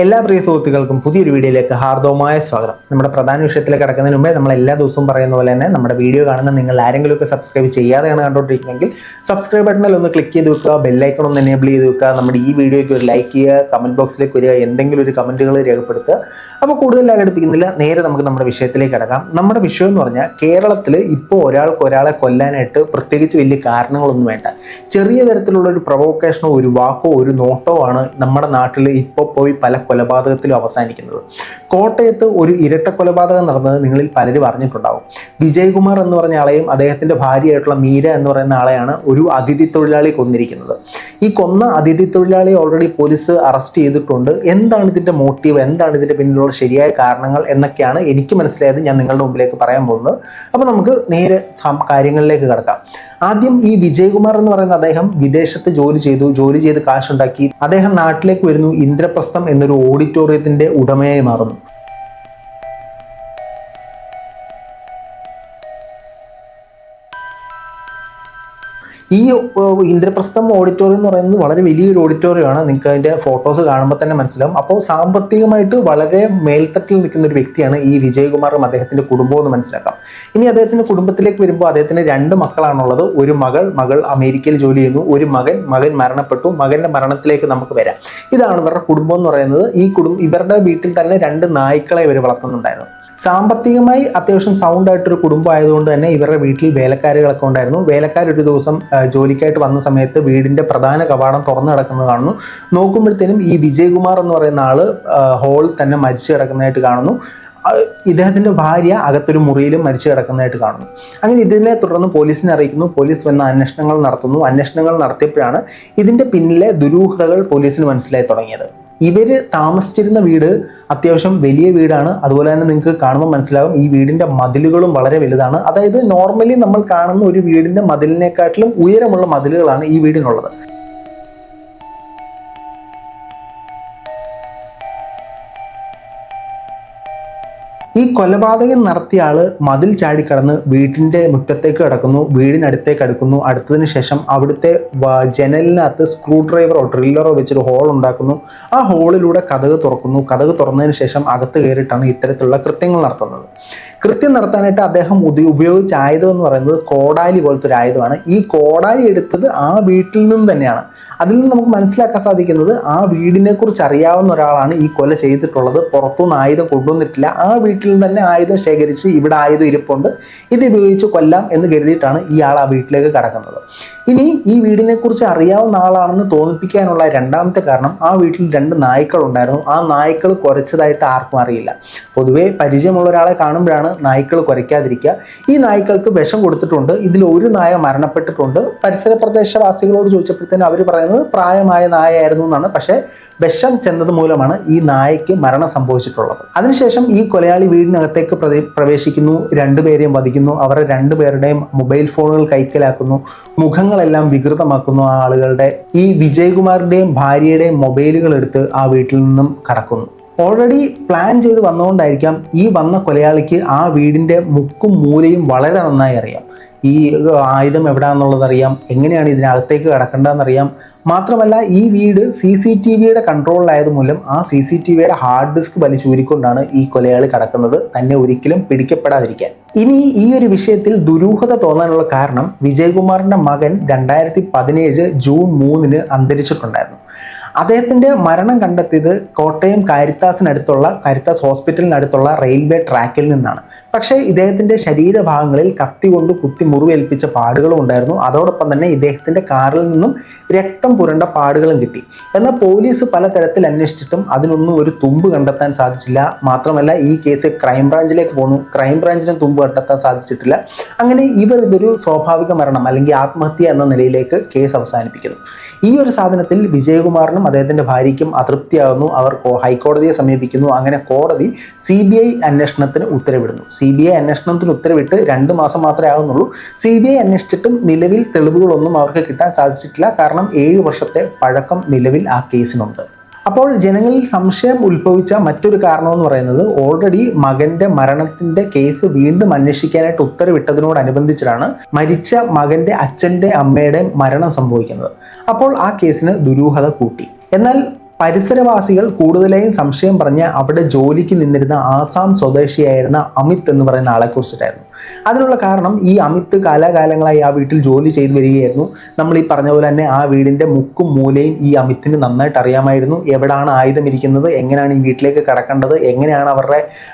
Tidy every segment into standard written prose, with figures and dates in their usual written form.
എല്ലാ പ്രിയ സുഹൃത്തുക്കൾക്കും പുതിയൊരു വീഡിയോയിലേക്ക് ഹാർദവമായ സ്വാഗതം. നമ്മുടെ പ്രധാന വിഷയത്തിലേക്ക് കടക്കുന്നതിന് മുമ്പേ നമ്മൾ എല്ലാ ദിവസവും പറയുന്ന പോലെ തന്നെ നമ്മുടെ വീഡിയോ കാണുന്ന നിങ്ങൾ ആരെങ്കിലുമൊക്കെ സബ്സ്ക്രൈബ് ചെയ്യാതെയാണ് കണ്ടുകൊണ്ടിരിക്കുന്നതെങ്കിൽ സബ്സ്ക്രൈബ് ബട്ടണിൽ ഒന്ന് ക്ലിക്ക് ചെയ്ത് വെക്കുക, ബെല്ലൈക്കൺ ഒന്ന് എനേബിൾ ചെയ്ത് വെക്കുക, നമ്മുടെ ഈ വീഡിയോയ്ക്ക് ഒരു ലൈക്ക് ചെയ്യുക, കമൻറ്റ് ബോക്സിലേക്ക് വരിക, എന്തെങ്കിലും ഒരു കമൻറ്റുകൾ രേഖപ്പെടുത്തുക. അപ്പോൾ കൂടുതൽ അകടിപ്പിക്കുന്നില്ല, നേരെ നമുക്ക് നമ്മുടെ വിഷയത്തിലേക്ക് കിടക്കാം. നമ്മുടെ വിഷയം എന്ന് പറഞ്ഞാൽ കേരളത്തിൽ ഇപ്പോൾ ഒരാളെ കൊല്ലാനായിട്ട് പ്രത്യേകിച്ച് വലിയ കാരണങ്ങളൊന്നും വേണ്ട. ചെറിയ തരത്തിലുള്ള ഒരു പ്രൊവോക്കേഷനോ ഒരു വാക്കോ ഒരു നോട്ടോ ആണ് നമ്മുടെ നാട്ടിൽ ഇപ്പോൾ പോയി പല കൊലപാതകത്തിലും അവസാനിക്കുന്നത്. കോട്ടയത്ത് ഒരു ഇരട്ട കൊലപാതകം നടന്നത് നിങ്ങളിൽ പലരും അറിഞ്ഞിട്ടുണ്ടാവും. വിജയകുമാർ എന്ന് പറഞ്ഞ ആളെയും അദ്ദേഹത്തിൻ്റെ ഭാര്യയായിട്ടുള്ള മീര എന്ന് പറയുന്ന ആളെയാണ് ഒരു അതിഥി തൊഴിലാളി കൊന്നിരിക്കുന്നത്. ഈ കൊന്ന അതിഥി തൊഴിലാളിയെ ഓൾറെഡി പോലീസ് അറസ്റ്റ് ചെയ്തിട്ടുണ്ട്. എന്താണ് ഇതിൻ്റെ മോട്ടീവ്, എന്താണ് ഇതിൻ്റെ പിന്നിലുള്ള ശരിയായ കാരണങ്ങൾ എന്നൊക്കെയാണ് എനിക്ക് മനസ്സിലായത്. ഞാൻ നിങ്ങളുടെ മുമ്പിലേക്ക് പറയാൻ പോകുന്നത്. അപ്പോൾ നമുക്ക് നേരെ കാര്യങ്ങളിലേക്ക് കിടക്കാം. ആദ്യം ഈ വിജയകുമാർ എന്ന് പറയുന്ന അദ്ദേഹം വിദേശത്ത് ജോലി ചെയ്ത് കാശുണ്ടാക്കി അദ്ദേഹം നാട്ടിലേക്ക് വരുന്നു. ഇന്ദ്രപ്രസ്ഥം എന്നൊരു ഓഡിറ്റോറിയത്തിന്റെ ഉടമയായി മാറുന്നു. ഈ ഇന്ദ്രപ്രസ്ഥം ഓഡിറ്റോറിയം എന്ന് പറയുന്നത് വളരെ വലിയൊരു ഓഡിറ്റോറിയമാണ്. നിങ്ങൾക്ക് അതിൻ്റെ ഫോട്ടോസ് കാണുമ്പോൾ തന്നെ മനസ്സിലാവും. അപ്പോൾ സാമ്പത്തികമായിട്ട് വളരെ മേൽത്തട്ടിൽ നിൽക്കുന്ന ഒരു വ്യക്തിയാണ് ഈ വിജയകുമാറും അദ്ദേഹത്തിൻ്റെ കുടുംബവും എന്ന് മനസ്സിലാക്കാം. ഇനി അദ്ദേഹത്തിൻ്റെ കുടുംബത്തിലേക്ക് വരുമ്പോൾ അദ്ദേഹത്തിന് 2 മക്കളാണുള്ളത്. ഒരു മകൾ അമേരിക്കയിൽ ജോലി ചെയ്യുന്നു, ഒരു മകൻ മരണപ്പെട്ടു. മകൻ്റെ മരണത്തിലേക്ക് നമുക്ക് വരാം. ഇതാണ് ഇവരുടെ കുടുംബം എന്ന് പറയുന്നത്. ഇവരുടെ വീട്ടിൽ തന്നെ 2 നായ്ക്കളെ ഇവർ വളർത്തുന്നുണ്ടായിരുന്നു. സാമ്പത്തികമായി അത്യാവശ്യം സൗണ്ടായിട്ടൊരു കുടുംബം ആയതുകൊണ്ട് തന്നെ ഇവരുടെ വീട്ടിൽ വേലക്കാരികളൊക്കെ ഉണ്ടായിരുന്നു. വേലക്കാരൊരു ദിവസം ജോലിക്കായിട്ട് വന്ന സമയത്ത് വീടിൻ്റെ പ്രധാന കവാടം തുറന്നു കിടക്കുന്നത് കാണുന്നു. നോക്കുമ്പോഴത്തേനും ഈ വിജയകുമാർ എന്ന് പറയുന്ന ആൾ ഹോളിൽ തന്നെ മരിച്ചു കിടക്കുന്നതായിട്ട് കാണുന്നു. ഇദ്ദേഹത്തിൻ്റെ ഭാര്യ അകത്തൊരു മുറിയിലും മരിച്ചു കിടക്കുന്നതായിട്ട് കാണുന്നു. അങ്ങനെ ഇതിനെ തുടർന്ന് പോലീസിനെ അറിയിക്കുന്നു. പോലീസ് വന്ന് അന്വേഷണങ്ങൾ നടത്തിയപ്പോഴാണ് ഇതിൻ്റെ പിന്നിലെ ദുരൂഹതകൾ പോലീസിന് മനസ്സിലായി തുടങ്ങിയത്. ഇവർ താമസിച്ചിരുന്ന വീട് അത്യാവശ്യം വലിയ വീടാണ്. അതുപോലെ തന്നെ നിങ്ങൾക്ക് കാണുമ്പോൾ മനസ്സിലാവും ഈ വീടിൻ്റെ മതിലുകളും വളരെ വലുതാണ്. അതായത് നോർമലി നമ്മൾ കാണുന്ന ഒരു വീടിൻ്റെ മതിലിനെക്കാട്ടിലും ഉയരമുള്ള മതിലുകളാണ് ഈ വീടിനുള്ളത്. ഈ കൊലപാതകം നടത്തിയ ആള് മതിൽ ചാടിക്കടന്ന് വീടിൻ്റെ മുറ്റത്തേക്ക് കിടക്കുന്നു, വീടിനടുത്തേക്ക് അടുക്കുന്നു. അടുത്തതിന് ശേഷം അവിടുത്തെ ജനലിനകത്ത് സ്ക്രൂ ഡ്രൈവറോ ഡ്രില്ലറോ വെച്ചൊരു ഹോൾ ഉണ്ടാക്കുന്നു. ആ ഹോളിലൂടെ കതക് തുറക്കുന്നു. കതക് തുറന്നതിന് ശേഷം അകത്ത് കയറിയിട്ടാണ് ഇത്തരത്തിലുള്ള കൃത്യങ്ങൾ നടത്തുന്നത്. കൃത്യം നടത്താനായിട്ട് അദ്ദേഹം ഉപയോഗിച്ച ആയുധം എന്ന് പറയുന്നത് കോടാലി പോലത്തെ ഒരു ആയുധമാണ്. ഈ കോടാലി എടുത്തത് ആ വീട്ടിൽ നിന്ന് തന്നെയാണ്. അതിൽ നിന്ന് നമുക്ക് മനസ്സിലാക്കാൻ സാധിക്കുന്നത് ആ വീടിനെ കുറിച്ച് അറിയാവുന്ന ഒരാളാണ് ഈ കൊല ചെയ്തിട്ടുള്ളത്. പുറത്തുനിന്ന് ആയുധം കൊണ്ടുവന്നിട്ടില്ല. ആ വീട്ടിൽ നിന്ന് തന്നെ ആയുധം ശേഖരിച്ച് ഇവിടെ ആയുധം ഇരിപ്പുണ്ട്, ഇത് ഉപയോഗിച്ച് കൊല്ലാം എന്ന് കരുതിയിട്ടാണ് ഈ ആൾ ആ വീട്ടിലേക്ക് കടക്കുന്നത്. ഇനി ഈ വീടിനെ കുറിച്ച് അറിയാവുന്ന ആളാണെന്ന് തോന്നിപ്പിക്കാനുള്ള രണ്ടാമത്തെ കാരണം, ആ വീട്ടിൽ 2 നായ്ക്കളുണ്ടായിരുന്നു. ആ നായ്ക്കൾ കുരച്ചതായിട്ട് ആർക്കും അറിയില്ല. പൊതുവേ പരിചയമുള്ള ഒരാളെ കാണുമ്പോഴാണ് നായ്ക്കൾ കുരയ്ക്കാതിരിക്കുക. ഈ നായ്ക്കൾക്ക് വിഷം കൊടുത്തിട്ടുണ്ട്. ഇതിൽ ഒരു നായ മരണപ്പെട്ടിട്ടുണ്ട്. പരിസര പ്രദേശവാസികളോട് ചോദിച്ചപ്പോഴത്തേനും അവർ പറയുന്നത് പ്രായമായ നായയായിരുന്നു എന്നാണ്. പക്ഷേ വിഷം ചെന്നത് മൂലമാണ് ഈ നായയ്ക്ക് മരണം സംഭവിച്ചിട്ടുള്ളത്. അതിനുശേഷം ഈ കൊലയാളി വീടിനകത്തേക്ക് പ്രവേശിക്കുന്നു, 2 പേരെയും വധിക്കുന്നു. അവരുടെ 2 പേരുടെയും മൊബൈൽ ഫോണുകൾ കൈക്കലാക്കുന്നു, മുഖങ്ങളെല്ലാം വികൃതമാക്കുന്നു. ആ ആളുകളുടെ ഈ വിജയകുമാറിൻ്റെയും ഭാര്യയുടെയും മൊബൈലുകൾ എടുത്ത് ആ വീട്ടിൽ നിന്നും കടക്കുന്നു. ഓൾറെഡി പ്ലാൻ ചെയ്ത് വന്നുകൊണ്ടായിരിക്കാം ഈ വന്ന കൊലയാളിക്ക് ആ വീടിൻ്റെ മുക്കും മൂലയും വളരെ നന്നായി അറിയാം. ഈ ആയുധം എവിടെയാണെന്നുള്ളത് അറിയാം, എങ്ങനെയാണ് ഇതിനകത്തേക്ക് കടക്കേണ്ടതെന്നറിയാം. മാത്രമല്ല ഈ വീട് CCTVയുടെ കൺട്രോളിലായത് മൂലം ആ CCTVയുടെ ഹാർഡ് ഡിസ്ക് വലിച്ചൂരിക്കൊണ്ടാണ് ഈ കൊലയാളി കടക്കുന്നത്, തന്നെ ഒരിക്കലും പിടിക്കപ്പെടാതിരിക്കാൻ. ഇനി ഈ ഒരു വിഷയത്തിൽ ദുരൂഹത തോന്നാനുള്ള കാരണം, വിജയകുമാറിൻ്റെ മകൻ 2017 ജൂൺ 3 അന്തരിച്ചിട്ടുണ്ടായിരുന്നു. അദ്ദേഹത്തിൻ്റെ മരണം കണ്ടെത്തിയത് കോട്ടയം കാരിത്താസ് ഹോസ്പിറ്റലിനടുത്തുള്ള റെയിൽവേ ട്രാക്കിൽ നിന്നാണ്. പക്ഷേ ഇദ്ദേഹത്തിൻ്റെ ശരീരഭാഗങ്ങളിൽ കത്തി കൊണ്ട് കുത്തി മുറിവേൽപ്പിച്ച പാടുകളും ഉണ്ടായിരുന്നു. അതോടൊപ്പം തന്നെ ഇദ്ദേഹത്തിൻ്റെ കാറിൽ നിന്നും രക്തം പുരണ്ട പാടുകളും കിട്ടി. എന്നാൽ പോലീസ് പലതരത്തിൽ അന്വേഷിച്ചിട്ടും അതിനൊന്നും ഒരു തുമ്പ് കണ്ടെത്താൻ സാധിച്ചില്ല. മാത്രമല്ല ഈ കേസ് ക്രൈംബ്രാഞ്ചിലേക്ക് പോന്നു. ക്രൈംബ്രാഞ്ചിനും തുമ്പ് കണ്ടെത്താൻ സാധിച്ചിട്ടില്ല. അങ്ങനെ ഇതൊരു സ്വാഭാവിക മരണം അല്ലെങ്കിൽ ആത്മഹത്യ എന്ന നിലയിലേക്ക് കേസ് അവസാനിപ്പിക്കുന്നു. ഈ ഒരു സാധനത്തിൽ വിജയകുമാറിനും അദ്ദേഹത്തിൻ്റെ ഭാര്യയ്ക്കും അതൃപ്തിയാകുന്നു. അവർ ഹൈക്കോടതിയെ സമീപിക്കുന്നു. അങ്ങനെ കോടതി CBI അന്വേഷണത്തിന് ഉത്തരവിടുന്നു. CBI അന്വേഷണത്തിന് ഉത്തരവിട്ട് 2 മാസം മാത്രമേ ആകുന്നുള്ളൂ. CBI അന്വേഷിച്ചിട്ടും നിലവിൽ തെളിവുകളൊന്നും അവർക്ക് കിട്ടാൻ സാധിച്ചിട്ടില്ല. കാരണം 7 വർഷത്തെ പഴക്കം നിലവിൽ ആ കേസിനുണ്ട്. അപ്പോൾ ജനങ്ങളിൽ സംശയം ഉത്ഭവിച്ച മറ്റൊരു കാരണമെന്ന് പറയുന്നത്, ഓൾറെഡി മകൻ്റെ മരണത്തിൻ്റെ കേസ് വീണ്ടും അന്വേഷിക്കാനായിട്ട് ഉത്തരവിട്ടതിനോടനുബന്ധിച്ചിട്ടാണ് മരിച്ച മകൻ്റെ അച്ഛൻ്റെ അമ്മയുടെയും മരണം സംഭവിക്കുന്നത്. അപ്പോൾ ആ കേസിന് ദുരൂഹത കൂട്ടി. എന്നാൽ പരിസരവാസികൾ കൂടുതലായും സംശയം പറഞ്ഞ് അവിടെ ജോലിക്ക് നിന്നിരുന്ന ആസാം സ്വദേശിയായിരുന്ന അമിത് എന്ന് പറയുന്ന ആളെ കുറിച്ചിട്ടായിരുന്നു. അതിനുള്ള കാരണം ഈ അമിത് കാലാകാലങ്ങളായി ആ വീട്ടിൽ ജോലി ചെയ്തു വരികയായിരുന്നു. നമ്മൾ ഈ പറഞ്ഞ പോലെ തന്നെ ആ വീടിൻ്റെ മുക്കും മൂലയും ഈ അമിത്തിന് നന്നായിട്ട് അറിയാമായിരുന്നു. എവിടാണ് ആയുധം ഇരിക്കുന്നത്, എങ്ങനെയാണ് ഈ വീട്ടിലേക്ക് കടക്കേണ്ടത്, എങ്ങനെയാണ് അവരുടെ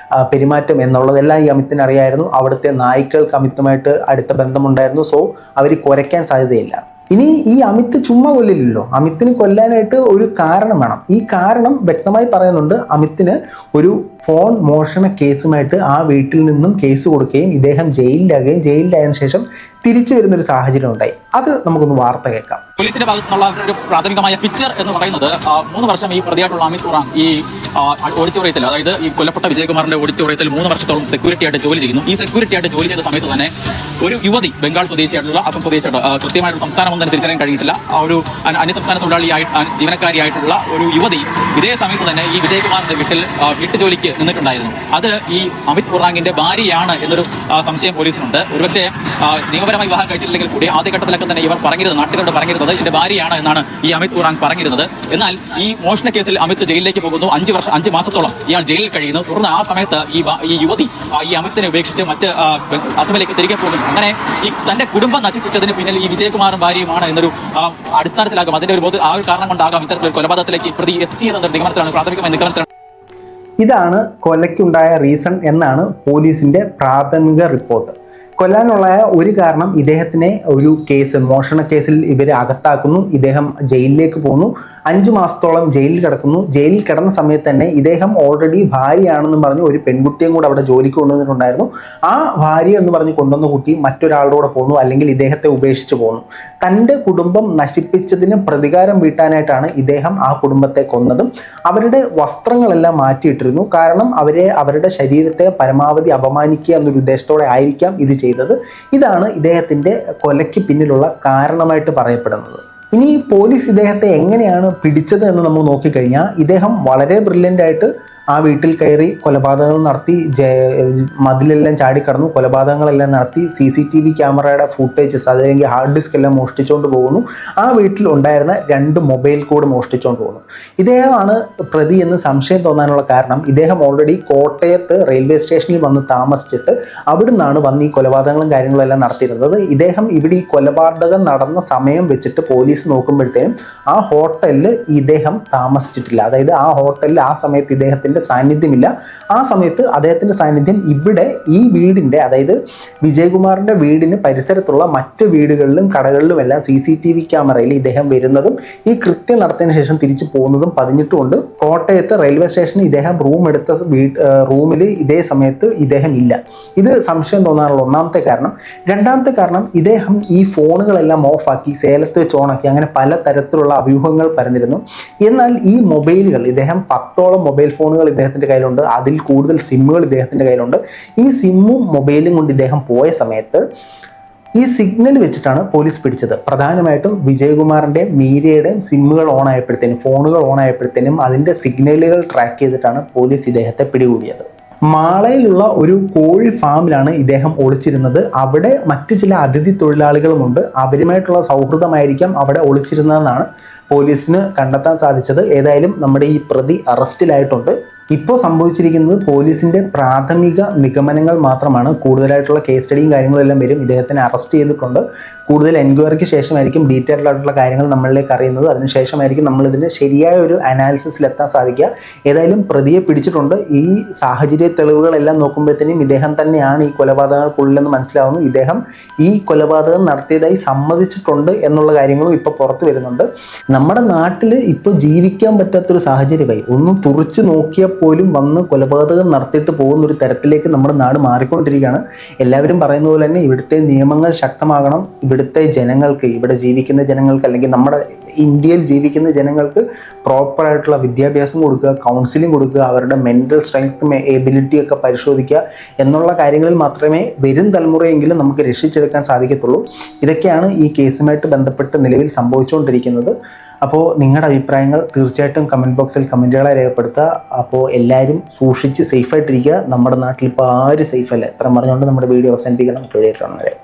പെരുമാറ്റം എന്നുള്ളതെല്ലാം ഈ അമിത്തിന് അറിയായിരുന്നു. അവിടുത്തെ നായ്ക്കൾക്ക് അമിത്തുമായിട്ട് അടുത്ത ബന്ധമുണ്ടായിരുന്നു. സോ അവർ കുരയ്ക്കാൻ സാധ്യതയില്ല. ഇനി ഈ അമിത് ചുമ്മാ കൊല്ലില്ലല്ലോ, അമിത്തിന് കൊല്ലാനായിട്ട് ഒരു കാരണം വേണം. ഈ കാരണം വ്യക്തമായി പറയുന്നുണ്ട്. അമിത്തിന് ഒരു ഫോൺ മോഷണ കേസുമായിട്ട് ആ വീട്ടിൽ നിന്നും കേസ് കൊടുക്കുകയും ഇദ്ദേഹം ജയിലിലാകുകയും ജയിലിലായതിനു ശേഷം തിരിച്ചു വരുന്നൊരു സാഹചര്യം ഉണ്ടായി. അത് നമുക്കൊന്ന് വാർത്ത കേൾക്കാം. പോലീസിന്റെ ഭാഗത്തുനിന്നുള്ള ഒരു പ്രാഥമികമായ പിക്ചർ എന്ന് പറയുന്നത് 3 വർഷം ഈ പ്രതിയായിട്ടുള്ള അമിത് ഉറാങ് ഈ ഓഡിറ്റോറിയത്തിൽ, അതായത് ഈ കൊല്ലപ്പെട്ട വിജയകുമാറിന്റെ ഓഡിറ്റോറിയത്തിൽ 3 വർഷത്തോളം സെക്യൂരിറ്റി ആയിട്ട് ജോലി ചെയ്യുന്നു. ഈ സെക്യൂരിറ്റി ആയിട്ട് ജോലി ചെയ്ത സമയത്ത് തന്നെ ഒരു യുവതി, ബംഗാൾ സ്വദേശിയായിട്ടുള്ള, അസം സ്വദേശിയായിട്ടുള്ള, കൃത്യമായിട്ട് സംസ്ഥാനമൊന്നും തന്നെ തിരിച്ചറിയാൻ കഴിയിട്ടില്ല, ആ ഒരു അന്യസംസ്ഥാന ജീവനക്കാരിയായിട്ടുള്ള ഒരു യുവതി ഇതേ സമയത്ത് തന്നെ ഈ വിജയകുമാറിന്റെ വീട്ടുജോലിക്ക് നിന്നിട്ടുണ്ടായിരുന്നു. അത് ഈ അമിത് ഉറാങ്ങിന്റെ ഭാര്യയാണ് എന്നൊരു സംശയം പോലീസിനുണ്ട്. ഒരുപക്ഷെ നിയമപരമായി വിവാഹം കഴിച്ചിട്ടില്ലെങ്കിൽ കൂടി ആദ്യഘട്ടത്തിലൊക്കെ തന്നെ ഇവർ പറഞ്ഞിരുന്നത്, നാട്ടുകാരോട് പറഞ്ഞിരുന്നത് എന്റെ ഭാര്യയാണ് എന്നാണ് ഈ അമിത് ഉറാങ് പറഞ്ഞിരുന്നത്. എന്നാൽ ഈ മോഷണ കേസിൽ അമിത് ജയിലിലേക്ക് പോകുന്നു. 5 മാസത്തോളം ഇയാൾ ജയിലിൽ കഴിയുന്നു. തുടർന്ന് ആ സമയത്ത് ഈ യുവതി ഈ അമിത്തിനെ ഉപേക്ഷിച്ച് മറ്റ് അസമിലേക്ക് തിരികെ പോകുന്നു. അങ്ങനെ ഈ തന്റെ കുടുംബം നശിപ്പിച്ചതിന് പിന്നിൽ ഈ വിജയകുമാറും ഭാര്യയുമാണ് എന്നൊരു അടിസ്ഥാനത്തിലാകും, അതിന്റെ ഒരു ആ ഒരു കാരണം കൊണ്ടാകാം ഇത്തരത്തിലൊരു കൊലപാതകത്തിലേക്ക് പ്രതി എത്തിയതെന്ന നിഗമനത്തിലാണ്, പ്രാഥമികമായ നിഗമനത്തിലാണ്. ഇതാണ് കൊലയ്ക്കുണ്ടായ റീസൺ എന്നാണ് പോലീസിന്റെ പ്രാഥമിക റിപ്പോർട്ട്. കൊല്ലാനുള്ള ഒരു കാരണം ഇദ്ദേഹത്തിനെ ഒരു കേസ്, മോഷണ കേസിൽ ഇവർ അകത്താക്കുന്നു. ഇദ്ദേഹം ജയിലിലേക്ക് പോകുന്നു. 5 മാസത്തോളം ജയിലിൽ കിടക്കുന്നു. ജയിലിൽ കിടന്ന സമയത്ത് തന്നെ ഇദ്ദേഹം ഓൾറെഡി ഭാര്യയാണെന്ന് പറഞ്ഞ് ഒരു പെൺകുട്ടിയും കൂടെ അവിടെ ജോലിക്ക് കൊണ്ടുവന്നിട്ടുണ്ടായിരുന്നു. ആ ഭാര്യ എന്ന് പറഞ്ഞ് കൊണ്ടുവന്ന കുട്ടി മറ്റൊരാളുടെ കൂടെ പോകുന്നു, അല്ലെങ്കിൽ ഇദ്ദേഹത്തെ ഉപേക്ഷിച്ച് പോകുന്നു. തൻ്റെ കുടുംബം നശിപ്പിച്ചതിന് പ്രതികാരം വീട്ടാനായിട്ടാണ് ഇദ്ദേഹം ആ കുടുംബത്തെ കൊന്നതും. അവരുടെ വസ്ത്രങ്ങളെല്ലാം മാറ്റിയിട്ടിരുന്നു. കാരണം അവരുടെ ശരീരത്തെ പരമാവധി അപമാനിക്കുക എന്നൊരു ഉദ്ദേശത്തോടെ ആയിരിക്കാം ഇത് ചെയ്തത്. ഇതാണ് ഇദ്ദേഹത്തിൻ്റെ കൊലയ്ക്ക് പിന്നിലുള്ള കാരണമായിട്ട് പറയപ്പെടുന്നത്. ഇനി പോലീസ് ഇദ്ദേഹത്തെ എങ്ങനെയാണ് പിടിച്ചത് എന്ന് നമ്മൾ നോക്കിക്കഴിഞ്ഞാൽ, ഇദ്ദേഹം വളരെ ബ്രില്യൻ്റ് ആയിട്ട് ആ വീട്ടിൽ കയറി കൊലപാതകങ്ങൾ നടത്തി, മതിലെല്ലാം ചാടിക്കടന്നു, കൊലപാതകങ്ങളെല്ലാം നടത്തി, CCTV ക്യാമറയുടെ ഫുട്ടേജസ്, അതല്ലെങ്കിൽ ഹാർഡ് ഡിസ്ക് എല്ലാം മോഷ്ടിച്ചുകൊണ്ട് പോകുന്നു. ആ വീട്ടിൽ ഉണ്ടായിരുന്ന 2 മൊബൈൽ കൂടെ മോഷ്ടിച്ചുകൊണ്ട് പോകുന്നു. ഇദ്ദേഹമാണ് പ്രതി എന്ന് സംശയം തോന്നാനുള്ള കാരണം, ഇദ്ദേഹം ഓൾറെഡി കോട്ടയത്ത് റെയിൽവേ സ്റ്റേഷനിൽ വന്ന് താമസിച്ചിട്ട് അവിടെ നിന്നാണ് വന്ന് ഈ കൊലപാതകങ്ങളും കാര്യങ്ങളും എല്ലാം നടത്തിയിരുന്നത്. ഇദ്ദേഹം ഇവിടെ ഈ കൊലപാതകം നടന്ന സമയം വെച്ചിട്ട് പോലീസ് നോക്കുമ്പോഴത്തേനും ആ ഹോട്ടലിൽ ഇദ്ദേഹം താമസിച്ചിട്ടില്ല. അതായത് ആ ഹോട്ടലിൽ ആ സമയത്ത് ഇദ്ദേഹത്തിൻ്റെ സാന്നിധ്യമില്ല. ആ സമയത്ത് അദ്ദേഹത്തിൻ്റെ സാന്നിധ്യം ഇവിടെ ഈ വീടിൻ്റെ, അതായത് വിജയകുമാറിൻ്റെ വീടിന് പരിസരത്തുള്ള മറ്റ് വീടുകളിലും കടകളിലുമെല്ലാം CCTV ക്യാമറയിൽ ഇദ്ദേഹം വരുന്നതും ഈ കൃത്യം നടത്തിയതിനു ശേഷം തിരിച്ചു പോകുന്നതും പതിഞ്ഞിട്ടുമുണ്ട്. കോട്ടയത്ത് റെയിൽവേ സ്റ്റേഷനിൽ ഇദ്ദേഹം റൂം എടുത്ത റൂമിൽ ഇതേ സമയത്ത് ഇദ്ദേഹം ഇല്ല. ഇത് സംശയം തോന്നാനുള്ള ഒന്നാമത്തെ കാരണം. രണ്ടാമത്തെ കാരണം, ഇദ്ദേഹം ഈ ഫോണുകളെല്ലാം ഓഫാക്കി, സേലത്ത് വെച്ച് ഓണാക്കി, അങ്ങനെ പല തരത്തിലുള്ള അഭ്യൂഹങ്ങൾ പരന്നിരുന്നു. എന്നാൽ ഈ മൊബൈലുകൾ, ഇദ്ദേഹം 10ഓളം മൊബൈൽ ഫോണുകൾ ഇദ്ദേഹത്തിൻ്റെ കയ്യിലുണ്ട്. അതിൽ കൂടുതൽ സിമ്മുകൾ ഇദ്ദേഹത്തിൻ്റെ കയ്യിലുണ്ട്. ഈ സിമ്മും മൊബൈലും കൊണ്ട് ഇദ്ദേഹം പോയ സമയത്ത് ഈ സിഗ്നൽ വെച്ചിട്ടാണ് പോലീസ് പിടിച്ചത്. പ്രധാനമായിട്ടും വിജയകുമാറിൻ്റെയും മീരയുടെയും സിമ്മുകൾ ഓൺ ആയപ്പോഴത്തേനും, ഫോണുകൾ ഓൺ ആയപ്പോഴത്തേനും അതിൻ്റെ സിഗ്നലുകൾ ട്രാക്ക് ചെയ്തിട്ടാണ് പോലീസ് ഇദ്ദേഹത്തെ പിടികൂടിയത്. മാളയിലുള്ള ഒരു കോഴി ഫാമിലാണ് ഇദ്ദേഹം ഒളിച്ചിരുന്നത്. അവിടെ മറ്റ് ചില അതിഥി തൊഴിലാളികളുമുണ്ട്. അവരുമായിട്ടുള്ള സൗഹൃദമായിരിക്കാം അവിടെ ഒളിച്ചിരുന്നതെന്നാണ് പോലീസിന് കണ്ടെത്താൻ സാധിച്ചത്. ഏതായാലും നമ്മുടെ ഈ പ്രതി അറസ്റ്റിലായിട്ടുണ്ട്. ഇപ്പോൾ സംഭവിച്ചിരിക്കുന്നത് പോലീസിൻ്റെ പ്രാഥമിക നിഗമനങ്ങൾ മാത്രമാണ്. കൂടുതലായിട്ടുള്ള കേസ് സ്റ്റഡിയും കാര്യങ്ങളും എല്ലാം വരും. ഇദ്ദേഹത്തിനെ അറസ്റ്റ് ചെയ്തിട്ടുണ്ട്. കൂടുതൽ എൻക്വയറിക്ക് ശേഷമായിരിക്കും ഡീറ്റെയിൽഡ് ആയിട്ടുള്ള കാര്യങ്ങൾ നമ്മളിലേക്ക് അറിയുന്നത്. അതിനുശേഷമായിരിക്കും നമ്മളിതിന് ശരിയായ ഒരു അനാലിസിസിലെത്താൻ സാധിക്കുക. ഏതായാലും പ്രതിയെ പിടിച്ചിട്ടുണ്ട്. ഈ സാഹചര്യ തെളിവുകളെല്ലാം നോക്കുമ്പോഴത്തേനും ഇദ്ദേഹം തന്നെയാണ് ഈ കൊലപാതകങ്ങൾക്കുള്ളിലെന്ന് മനസ്സിലാവുന്നു. ഇദ്ദേഹം ഈ കൊലപാതകം നടത്തിയതായി സമ്മതിച്ചിട്ടുണ്ട് എന്നുള്ള കാര്യങ്ങളും ഇപ്പോൾ പുറത്തു വരുന്നുണ്ട്. നമ്മുടെ നാട്ടിൽ ഇപ്പോൾ ജീവിക്കാൻ പറ്റാത്തൊരു സാഹചര്യമായി. ഒന്നും തുറച്ചു നോക്കിയ പോലും വന്ന് കൊലപാതകം നടത്തിയിട്ട് പോകുന്നൊരു തരത്തിലേക്ക് നമ്മുടെ നാട് മാറിക്കൊണ്ടിരിക്കുകയാണ്. എല്ലാവരും പറയുന്ന പോലെ തന്നെ ഇവിടുത്തെ നിയമങ്ങൾ ശക്തമാകണം. ഇവിടുത്തെ ജനങ്ങൾക്ക്, ഇവിടെ ജീവിക്കുന്ന ജനങ്ങൾക്ക്, അല്ലെങ്കിൽ നമ്മുടെ ഇന്ത്യയിൽ ജീവിക്കുന്ന ജനങ്ങൾക്ക് പ്രോപ്പറായിട്ടുള്ള വിദ്യാഭ്യാസം കൊടുക്കുക, കൗൺസിലിംഗ് കൊടുക്കുക, അവരുടെ മെൻ്റൽ സ്ട്രെങ്ത്തും എബിലിറ്റി ഒക്കെ പരിശോധിക്കുക എന്നുള്ള കാര്യങ്ങളിൽ മാത്രമേ വരും തലമുറയെങ്കിലും നമുക്ക് രക്ഷിച്ചെടുക്കാൻ സാധിക്കത്തുള്ളൂ. ഇതൊക്കെയാണ് ഈ കേസുമായിട്ട് ബന്ധപ്പെട്ട് നിലവിൽ സംഭവിച്ചുകൊണ്ടിരിക്കുന്നത്. അപ്പോൾ നിങ്ങളുടെ അഭിപ്രായങ്ങൾ തീർച്ചയായിട്ടും കമൻറ്റ് ബോക്സിൽ കമൻറ്റുകളായി രേഖപ്പെടുത്തുക. അപ്പോൾ എല്ലാവരും സൂക്ഷിച്ച് സേഫായിട്ടിരിക്കുക. നമ്മുടെ നാട്ടിൽ ഇപ്പോൾ ആരും സേഫല്ല. എത്ര പറഞ്ഞുകൊണ്ട് നമ്മുടെ വീഡിയോ അവസാനിപ്പിക്കണം. മറ്റൊരു വീഡിയോ കാണുന്നവരെ.